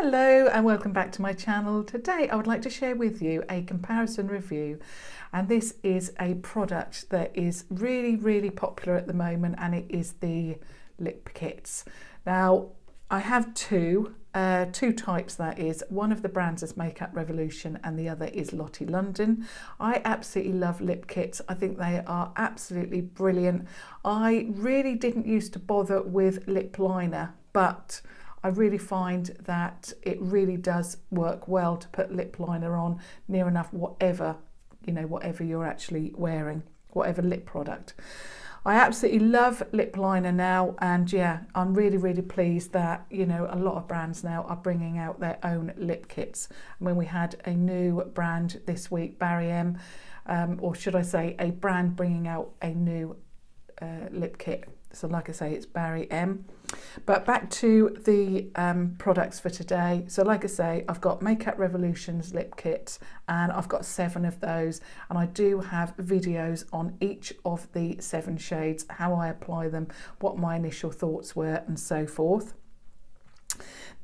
Hello and welcome back to my channel. Today I would like to share with you a comparison review, and this is a product that is really popular at the moment, and it is the lip kits. Now I have two types, that is. One of the brands is Makeup Revolution and the other is Lottie London. I absolutely love lip kits. I think they are absolutely brilliant. I really didn't used to bother with lip liner, but I really find that it really does work well to put lip liner on near enough whatever you're actually wearing, whatever lip product. I absolutely love lip liner now, and yeah, I'm really pleased that a lot of brands now are bringing out their own lip kits. And when we had a new brand this week, Barry M, or should I say a brand bringing out a new lip kit. So like I say, it's Barry M. But back to the products for today. So like I say, I've got Makeup Revolution's lip kits, and I've got 7 of those, and I do have videos on each of the 7 shades, how I apply them, what my initial thoughts were, and so forth.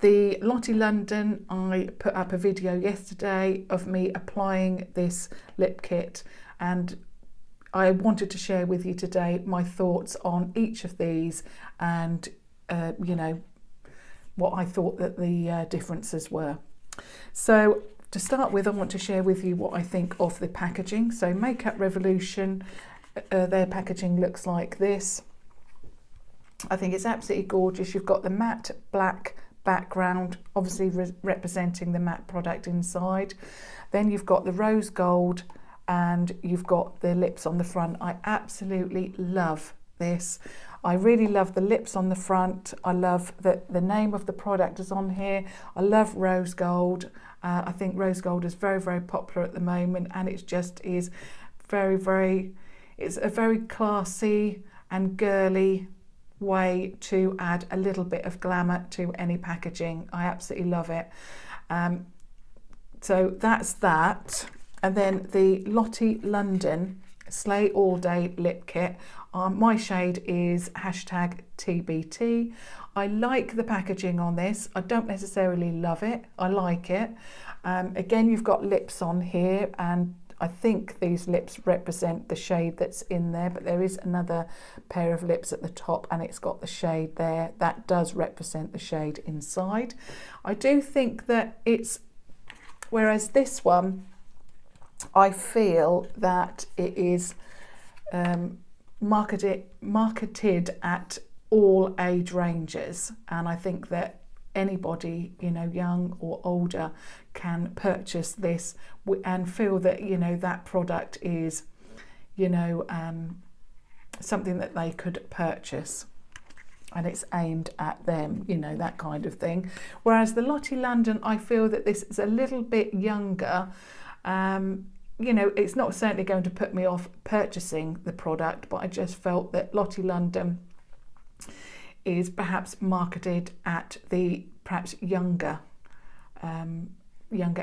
The Lottie London, I put up a video yesterday of me applying this lip kit, and I wanted to share with you today my thoughts on each of these, and what I thought that the differences were. So to start with, I want to share with you what I think of the packaging. So Makeup Revolution, their packaging looks like this. I think it's absolutely gorgeous. You've got the matte black background, obviously representing the matte product inside. Then you've got the rose gold, and you've got the lips on the front. I absolutely love this. I really love the lips on the front. I love that the name of the product is on here. I love rose gold. I think rose gold is very popular at the moment, and it just is it's a very classy and girly way to add a little bit of glamour to any packaging. I absolutely love it. So that's that. And then the Lottie London Slay All Day Lip Kit. My shade is #TBT. I like the packaging on this. I don't necessarily love it. I like it. Again, you've got lips on here, and I think these lips represent the shade that's in there, but there is another pair of lips at the top, and it's got the shade there. That does represent the shade inside. I do think that whereas this one, I feel that it is marketed at all age ranges, and I think that anybody, young or older, can purchase this and feel that that product is something that they could purchase, and it's aimed at them, that kind of thing. Whereas the Lottie London, I feel that this is a little bit younger. It's not certainly going to put me off purchasing the product, but I just felt that Lottie London is perhaps marketed at the perhaps younger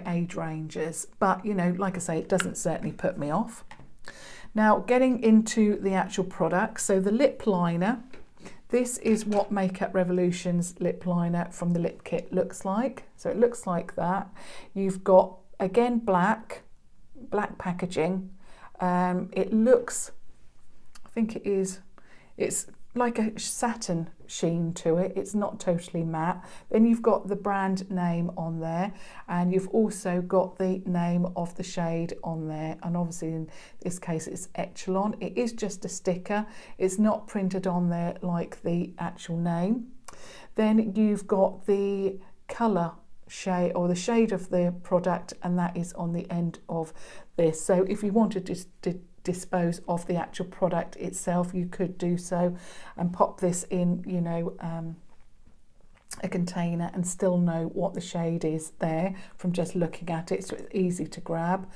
age ranges. But like I say, it doesn't certainly put me off. Now, getting into the actual product, so the lip liner. This is what Makeup Revolution's lip liner from the lip kit looks like. So it looks like that. You've got, again, black packaging. It looks, I think it's like a satin sheen to it. It's not totally matte. Then you've got the brand name on there, and you've also got the name of the shade on there, and obviously in this case it's Echelon. It is just a sticker. It's not printed on there like the actual name. Then you've got the colour shade, or the shade of the product, and that is on the end of this. So if you wanted to dispose of the actual product itself, you could do so and pop this in a container and still know what the shade is there from just looking at it, so it's easy to grab.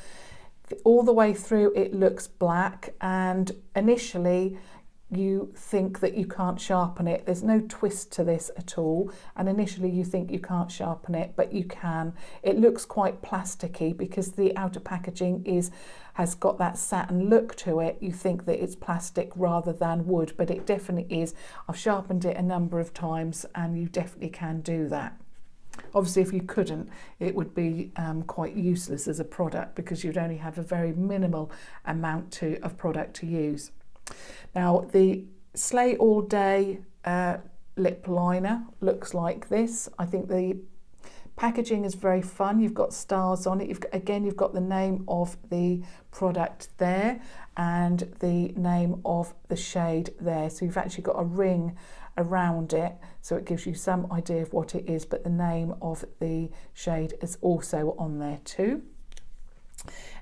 All the way through it looks black, and initially you think that you can't sharpen it. There's no twist to this at all, and initially you think you can't sharpen it, but you can. It looks quite plasticky because the outer packaging has got that satin look to it. You think that it's plastic rather than wood, but it definitely is. I've sharpened it a number of times, and you definitely can do that. Obviously, if you couldn't, it would be quite useless as a product because you'd only have a very minimal amount of product to use. Now, the Slay All Day lip liner looks like this. I think the packaging is very fun. You've got stars on it. You've got the name of the product there and the name of the shade there. So you've actually got a ring around it, so it gives you some idea of what it is, but the name of the shade is also on there too.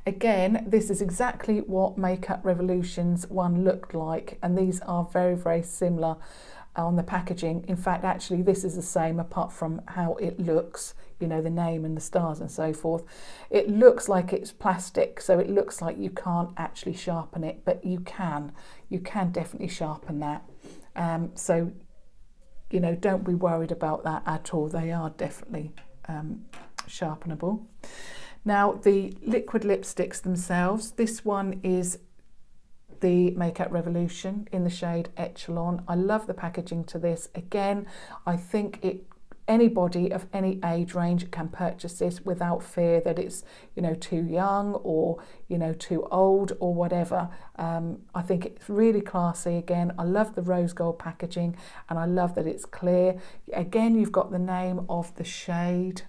Again, this is exactly what Makeup Revolution's one looked like, and these are very, very similar on the packaging. In fact, actually this is the same apart from how it looks, you know, the name and the stars and so forth. It looks like it's plastic, so it looks like you can't actually sharpen it, but you can definitely sharpen that. So, you know, don't be worried about that at all. They are definitely sharpenable. Now, the liquid lipsticks themselves, this one is the Makeup Revolution in the shade Echelon. I love the packaging to this. Again, I think anybody of any age range can purchase this without fear that it's, you know, too young or, you know, too old or whatever. I think it's really classy. Again, I love the rose gold packaging and I love that it's clear. Again, you've got the name of the shade.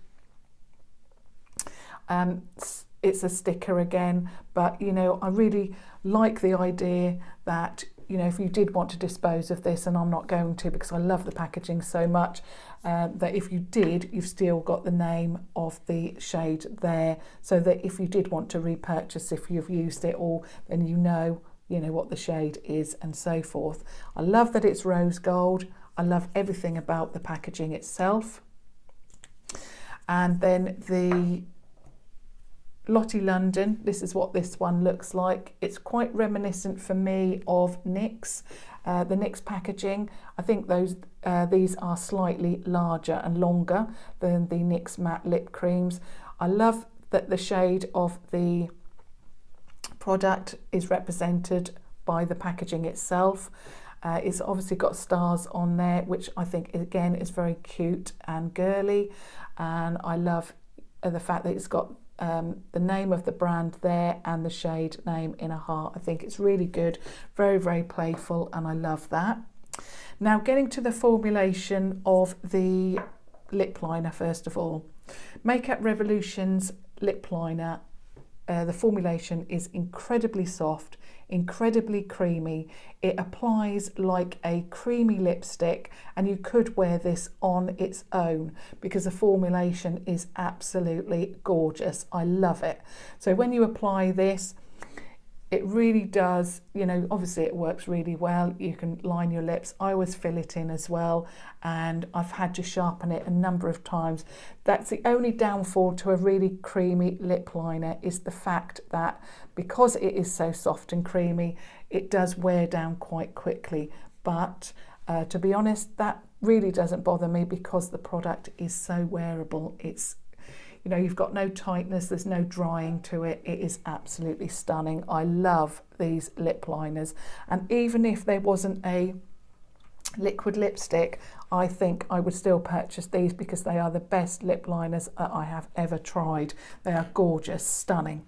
It's a sticker again, but, you know, I really like the idea that, you know, if you did want to dispose of this, and I'm not going to because I love the packaging so much, that if you did, you've still got the name of the shade there, so that if you did want to repurchase, if you've used it all, then you know what the shade is and so forth. I love that it's rose gold. I love everything about the packaging itself. And then the Lottie London, this is what this one looks like. It's quite reminiscent for me of NYX, the NYX packaging. I think these are slightly larger and longer than the NYX matte lip creams. I love that the shade of the product is represented by the packaging itself. It's obviously got stars on there, which I think again is very cute and girly, and I love the fact that it's got the name of the brand there and the shade name in a heart. I think it's really good, very, very playful, and I love that. Now, getting to the formulation of the lip liner, first of all, Makeup Revolution's lip liner, the formulation is incredibly soft, incredibly creamy. It applies like a creamy lipstick, and you could wear this on its own because the formulation is absolutely gorgeous. I love it. So when you apply this, it really does, you know, obviously it works really well. You can line your lips. I always fill it in as well, and I've had to sharpen it a number of times. That's the only downfall to a really creamy lip liner, is the fact that because it is so soft and creamy, it does wear down quite quickly. But to be honest, that really doesn't bother me because the product is so wearable. It's, you know, you've got no tightness, there's no drying to it. It is absolutely stunning. I love these lip liners. And even if there wasn't a liquid lipstick, I think I would still purchase these because they are the best lip liners that I have ever tried. They are gorgeous, stunning.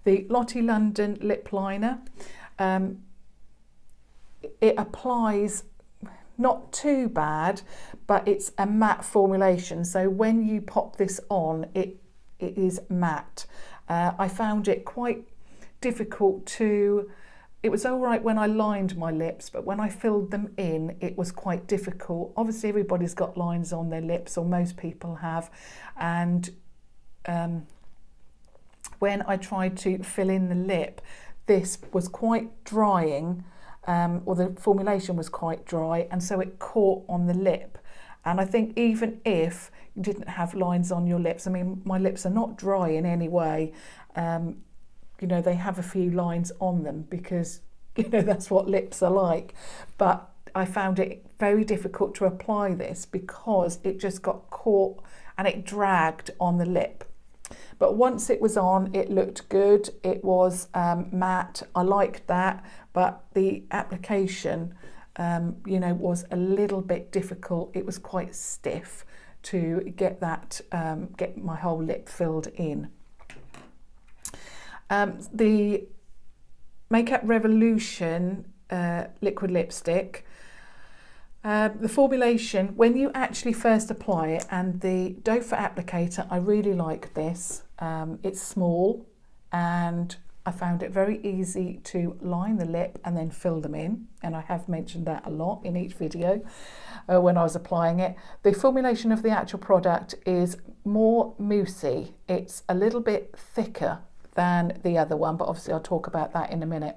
The Lottie London lip liner, it applies not too bad, but it's a matte formulation. So when you pop this on, it is matte. I found it quite difficult to, it was all right when I lined my lips, but when I filled them in, it was quite difficult. Obviously everybody's got lines on their lips, or most people have. And when I tried to fill in the lip, this was quite drying, or the formulation was quite dry, and so it caught on the lip. And I think even if you didn't have lines on your lips, I mean, my lips are not dry in any way, you know, they have a few lines on them because, you know, that's what lips are like. But I found it very difficult to apply this because it just got caught and it dragged on the lip. But once it was on, it looked good. It was matte. I liked that, but the application, you know, was a little bit difficult. It was quite stiff to get that, get my whole lip filled in. The Makeup Revolution liquid lipstick, the formulation, when you actually first apply it, and the doe foot applicator, I really like this. It's small and I found it very easy to line the lip and then fill them in, and I have mentioned that a lot in each video when I was applying it. The formulation of the actual product is more moussey. It's a little bit thicker than the other one, but obviously I'll talk about that in a minute.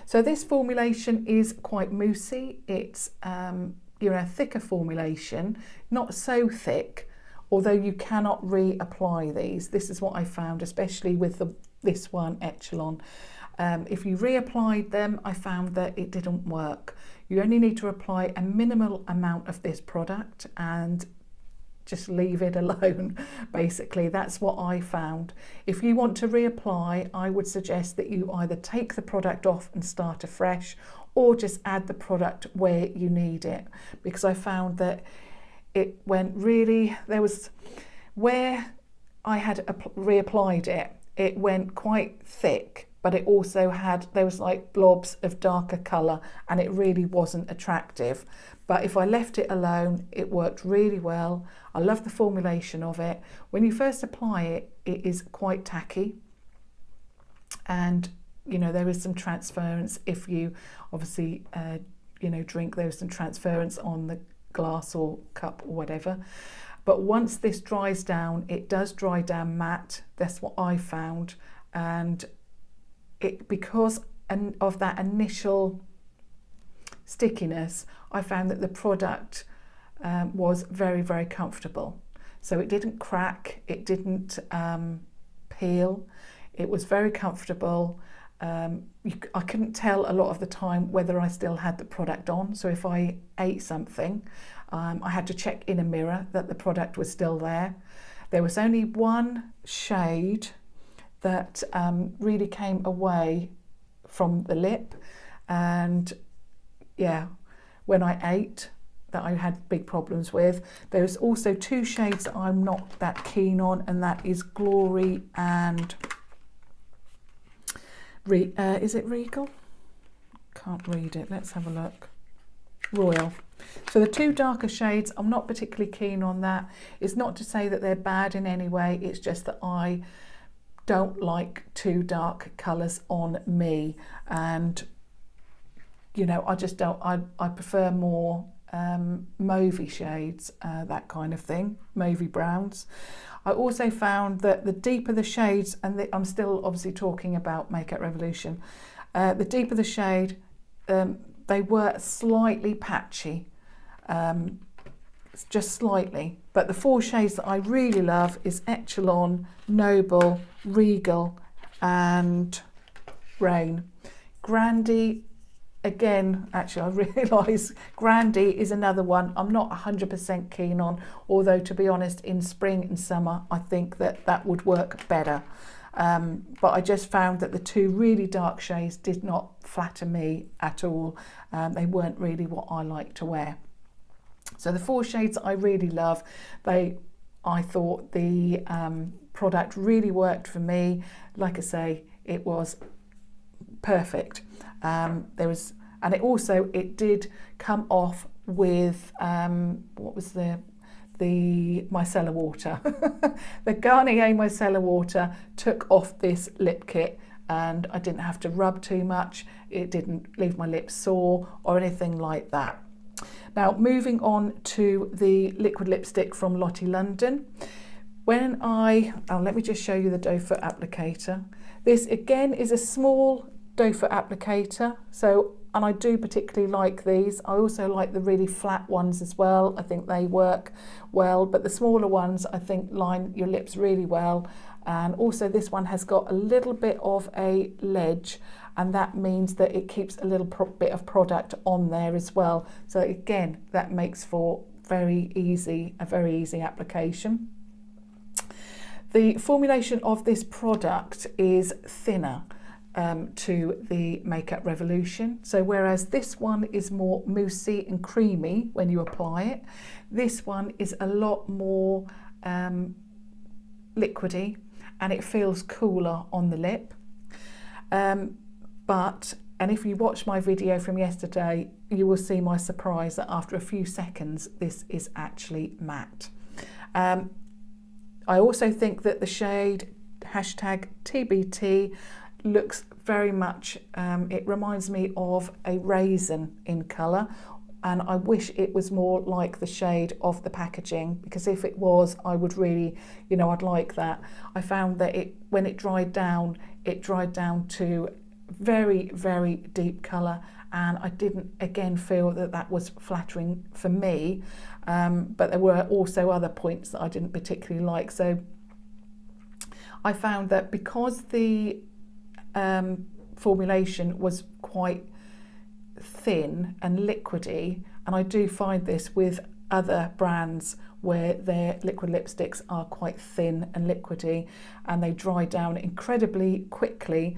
So this formulation is quite moussey. It's a thicker formulation, not so thick, although you cannot reapply these. This is what I found, especially with this one, Echelon. If you reapplied them, I found that it didn't work. You only need to apply a minimal amount of this product and just leave it alone. Basically, that's what I found. If you want to reapply, I would suggest that you either take the product off and start afresh, or just add the product where you need it, because I found that it went really, where I had reapplied it, it went quite thick, but it also there was like blobs of darker colour, and it really wasn't attractive. But if I left it alone, it worked really well. I love the formulation of it. When you first apply it, it is quite tacky, and there is some transference. If you obviously drink, there's some transference on the glass or cup or whatever. But once this dries down, it does dry down matte. That's what I found. And because of that initial stickiness, I found that the product was very, very comfortable. So it didn't crack, it didn't peel, it was very comfortable. I couldn't tell a lot of the time whether I still had the product on. So if I ate something, I had to check in a mirror that the product was still there. There was only one shade that really came away from the lip, and yeah, when I ate, that I had big problems with. There's also two shades that I'm not that keen on, and that is Glory and is it Regal? Can't read it. Let's have a look. Royal. So the two darker shades, I'm not particularly keen on that. It's not to say that they're bad in any way. It's just that I don't like too dark colours on me, and I just don't. I prefer more mauvey shades, that kind of thing, mauvey browns. I also found that the deeper the shades, and I'm still obviously talking about Makeup Revolution, the deeper the shade, they were slightly patchy, just slightly. But the four shades that I really love is Echelon, Noble, Regal and Rain. Grandy, again, actually I realise Grandy is another one I'm not 100% keen on, although to be honest, in spring and summer I think that would work better. But I just found that the two really dark shades did not flatter me at all. They weren't really what I like to wear. So the four shades I really love, I thought the product really worked for me. Like I say, it was perfect. It did come off with what was the micellar water. The Garnier micellar water took off this lip kit, and I didn't have to rub too much. It didn't leave my lips sore or anything like that. Now, moving on to the liquid lipstick from Lottie London. Let me just show you the doe foot applicator. This again is a small doe foot applicator, and I do particularly like these. I also like the really flat ones as well. I think they work well, but the smaller ones I think line your lips really well. And also this one has got a little bit of a ledge, and that means that it keeps a little bit of product on there as well. So again, that makes for a very easy application. The formulation of this product is thinner. to the Makeup Revolution. So whereas this one is more moussey and creamy when you apply it, this one is a lot more liquidy, and it feels cooler on the lip. And if you watch my video from yesterday, you will see my surprise that after a few seconds, this is actually matte. I also think that the shade #TBT looks very much, it reminds me of a raisin in colour, and I wish it was more like the shade of the packaging, because if it was, I would really, I'd like that. I found that when it dried down to very, very deep colour, and I didn't again feel that was flattering for me, but there were also other points that I didn't particularly like. So I found that because the formulation was quite thin and liquidy, and I do find this with other brands where their liquid lipsticks are quite thin and liquidy and they dry down incredibly quickly.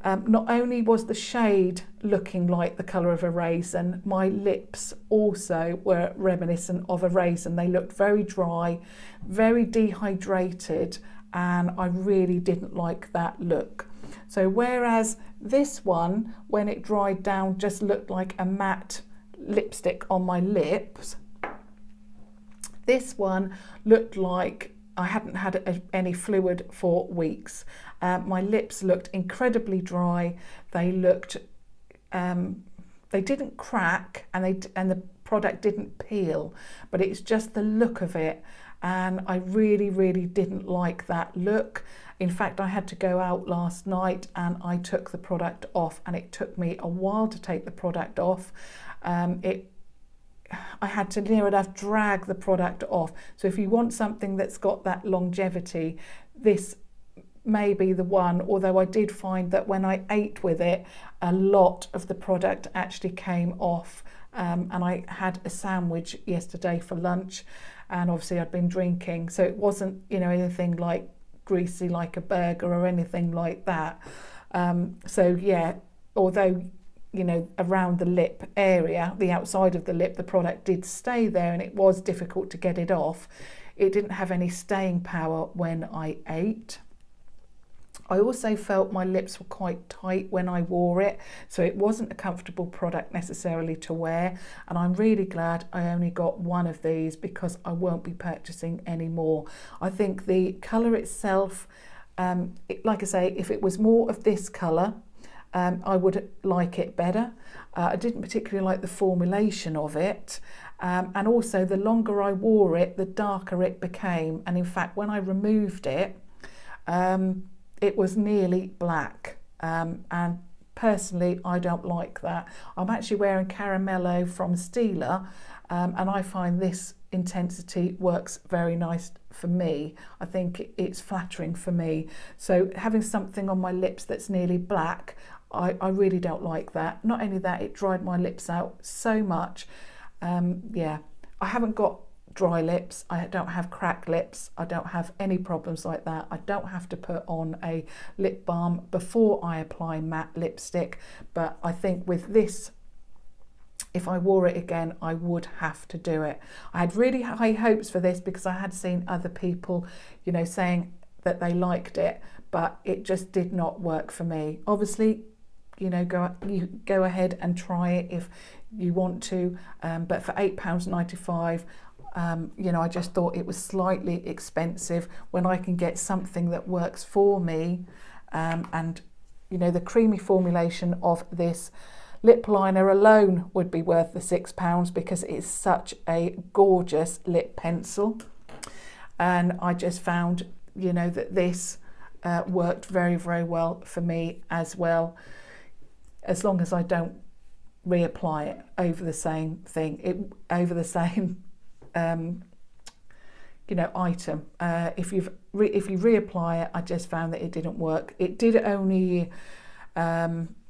Not only was the shade looking like the colour of a raisin, my lips also were reminiscent of a raisin. They looked very dry, very dehydrated, and I really didn't like that look. So whereas this one, when it dried down, just looked like a matte lipstick on my lips, this one looked like I hadn't had any fluid for weeks. My lips looked incredibly dry. They looked, they didn't crack, and the product didn't peel, but it's just the look of it. And I really, really didn't like that look. In fact, I had to go out last night and I took the product off, and it took me a while to take the product off. I had to near enough drag the product off. So if you want something that's got that longevity, this may be the one, although I did find that when I ate with it, a lot of the product actually came off. And I had a sandwich yesterday for lunch, and obviously I'd been drinking, so it wasn't, anything like greasy like a burger or anything like that. So yeah, although around the lip area, the outside of the lip, the product did stay there and it was difficult to get it off. It didn't have any staying power when I ate. I also felt my lips were quite tight when I wore it, so it wasn't a comfortable product necessarily to wear, and I'm really glad I only got one of these because I won't be purchasing any more. I think the colour itself, like I say, if it was more of this colour, I would like it better. I didn't particularly like the formulation of it, and also the longer I wore it, the darker it became, and in fact when I removed it, it was nearly black, and personally I don't like that. I'm actually wearing Caramello from Stila, and I find this intensity works very nice for me. I think it's flattering for me. So having something on my lips that's nearly black, I really don't like that. Not only that, it dried my lips out so much. Yeah, I haven't got dry lips, I don't have cracked lips, I don't have any problems like that. I don't have to put on a lip balm before I apply matte lipstick, but I think with this, if I wore it again, I would have to do it. I had really high hopes for this because I had seen other people, saying that they liked it, but it just did not work for me. Obviously, go ahead and try it if you want to, but for £8.95, I just thought it was slightly expensive when I can get something that works for me. And the creamy formulation of this lip liner alone would be worth the £6 because it is such a gorgeous lip pencil. And I just found, that this worked very, very well for me as well, as long as I don't reapply it over the same thing, over the same item. If you reapply it, I just found that it didn't work. It did only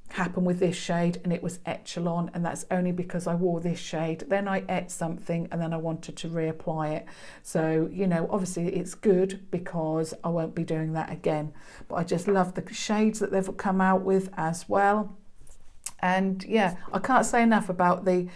happen with this shade, and it was Echelon, and that's only because I wore this shade. Then I ate something and then I wanted to reapply it. So, you know, obviously it's good because I won't be doing that again. But I just love the shades that they've come out with as well. And yeah, I can't say enough about the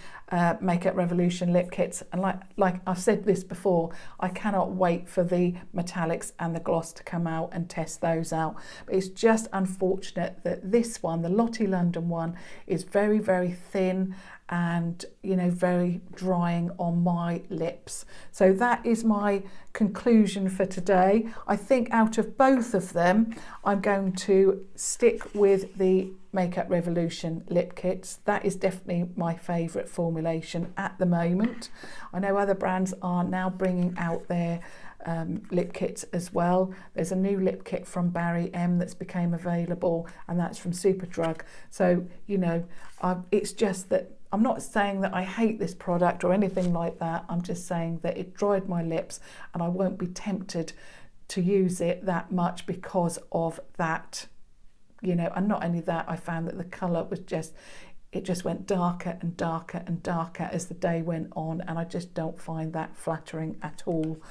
Makeup Revolution lip kits. And like I've said this before, I cannot wait for the metallics and the gloss to come out and test those out. But it's just unfortunate that this one, the Lottie London one, is very, very thin and, you know, very drying on my lips. So that is my conclusion for today. I think out of both of them, I'm going to stick with the Makeup Revolution lip kits. That is definitely my favourite formulation at the moment. I know other brands are now bringing out their lip kits as well. There's a new lip kit from Barry M that's became available, and that's from Superdrug. So, you know, it's just that I'm not saying that I hate this product or anything like that. I'm just saying that it dried my lips and I won't be tempted to use it that much because of that, you know. And not only that, I found that the colour was just, it just went darker and darker and darker as the day went on, and I just don't find that flattering at all.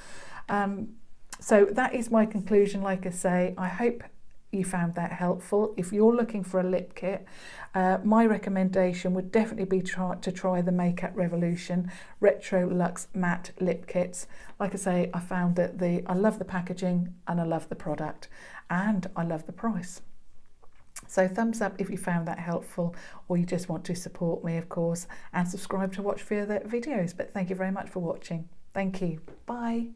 So that is my conclusion. Like I say, I hope you found that helpful. If you're looking for a lip kit, my recommendation would definitely be to try the Makeup Revolution Retro Luxe Matte Lip Kits. Like I say, I found that I love the packaging and I love the product and I love the price. So thumbs up if you found that helpful, or you just want to support me, of course, and subscribe to watch further videos. But thank you very much for watching. Thank you. Bye.